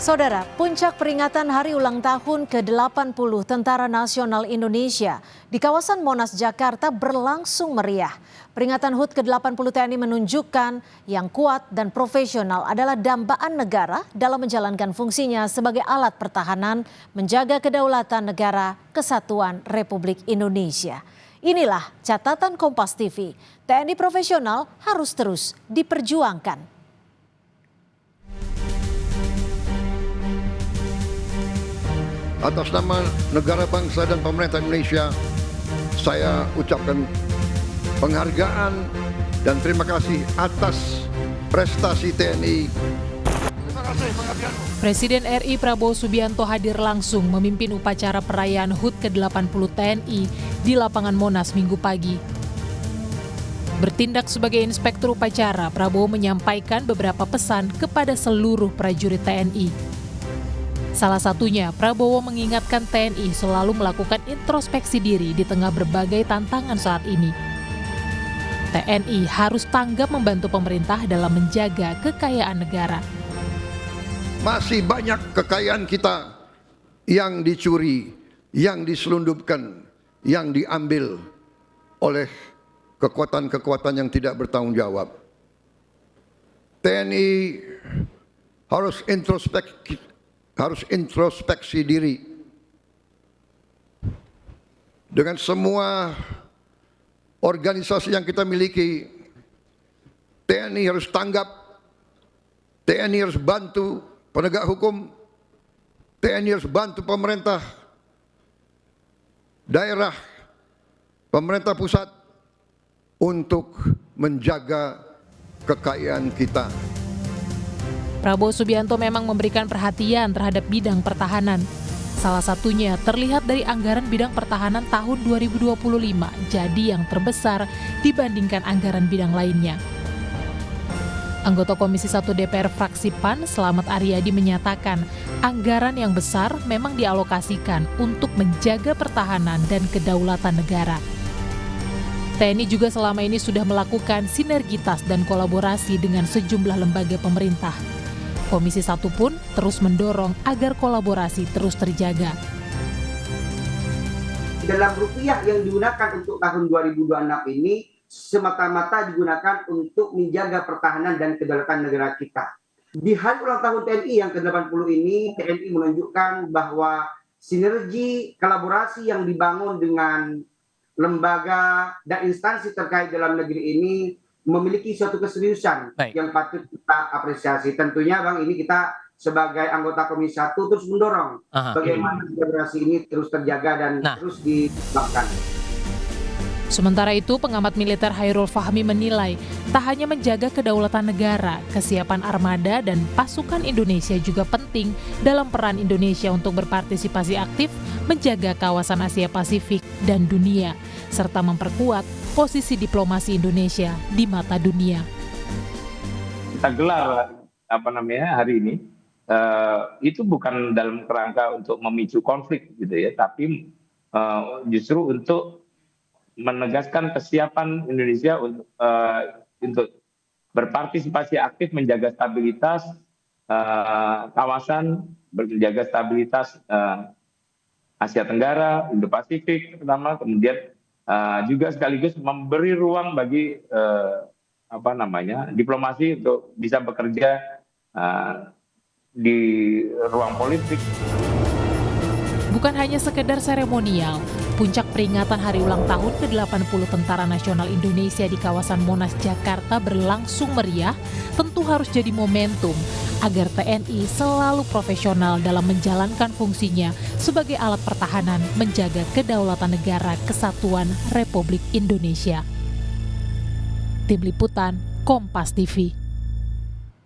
Saudara, puncak peringatan hari ulang tahun ke-80 Tentara Nasional Indonesia di kawasan Monas, Jakarta berlangsung meriah. Peringatan HUT ke-80 TNI menunjukkan yang kuat dan profesional adalah dambaan negara dalam menjalankan fungsinya sebagai alat pertahanan, menjaga kedaulatan negara, kesatuan Republik Indonesia. Inilah catatan Kompas TV, TNI profesional harus terus diperjuangkan. Atas nama negara, bangsa, dan pemerintah Indonesia, saya ucapkan penghargaan dan terima kasih atas prestasi TNI. Presiden RI Prabowo Subianto hadir langsung memimpin upacara perayaan HUT ke-80 TNI di lapangan Monas Minggu pagi. Bertindak sebagai inspektur upacara, Prabowo menyampaikan beberapa pesan kepada seluruh prajurit TNI. Salah satunya, Prabowo mengingatkan TNI selalu melakukan introspeksi diri di tengah berbagai tantangan saat ini. TNI harus tanggap membantu pemerintah dalam menjaga kekayaan negara. Masih banyak kekayaan kita yang dicuri, yang diselundupkan, yang diambil oleh kekuatan-kekuatan yang tidak bertanggung jawab. TNI harus introspeksi diri dengan semua organisasi yang kita miliki. TNI harus tanggap, TNI harus bantu penegak hukum, TNI harus bantu pemerintah daerah, pemerintah pusat untuk menjaga kekayaan kita. Prabowo Subianto memang memberikan perhatian terhadap bidang pertahanan. Salah satunya terlihat dari anggaran bidang pertahanan tahun 2025 jadi yang terbesar dibandingkan anggaran bidang lainnya. Anggota Komisi 1 DPR fraksi PAN Slamet Aryadi menyatakan anggaran yang besar memang dialokasikan untuk menjaga pertahanan dan kedaulatan negara. TNI juga selama ini sudah melakukan sinergitas dan kolaborasi dengan sejumlah lembaga pemerintah. Komisi 1 pun terus mendorong agar kolaborasi terus terjaga. Dalam rupiah yang digunakan untuk tahun 2026 ini semata-mata digunakan untuk menjaga pertahanan dan kedaulatan negara kita. Di hari ulang tahun TNI yang ke-80 ini, TNI menunjukkan bahwa sinergi kolaborasi yang dibangun dengan lembaga dan instansi terkait dalam negeri ini memiliki suatu keseriusan yang patut kita apresiasi. Tentunya Bang, ini kita sebagai anggota Komisi 1 terus mendorong bagaimana kolaborasi ini terus terjaga dan terus dikembangkan. Sementara itu, pengamat militer Hairul Fahmi menilai tak hanya menjaga kedaulatan negara, kesiapan armada dan pasukan Indonesia juga penting dalam peran Indonesia untuk berpartisipasi aktif menjaga kawasan Asia Pasifik dan dunia, serta memperkuat posisi diplomasi Indonesia di mata dunia. Kita gelar hari ini itu bukan dalam kerangka untuk memicu konflik gitu ya, tapi justru untuk menegaskan kesiapan Indonesia untuk berpartisipasi aktif menjaga stabilitas kawasan, menjaga stabilitas Asia Tenggara, Indo-Pasifik pertama, kemudian juga sekaligus memberi ruang bagi diplomasi untuk bisa bekerja di ruang politik. Bukan hanya sekedar seremonial, puncak peringatan hari ulang tahun ke-80 Tentara Nasional Indonesia di kawasan Monas, Jakarta berlangsung meriah, tentu harus jadi momentum agar TNI selalu profesional dalam menjalankan fungsinya sebagai alat pertahanan menjaga kedaulatan negara kesatuan Republik Indonesia. Tim Liputan, Kompas TV.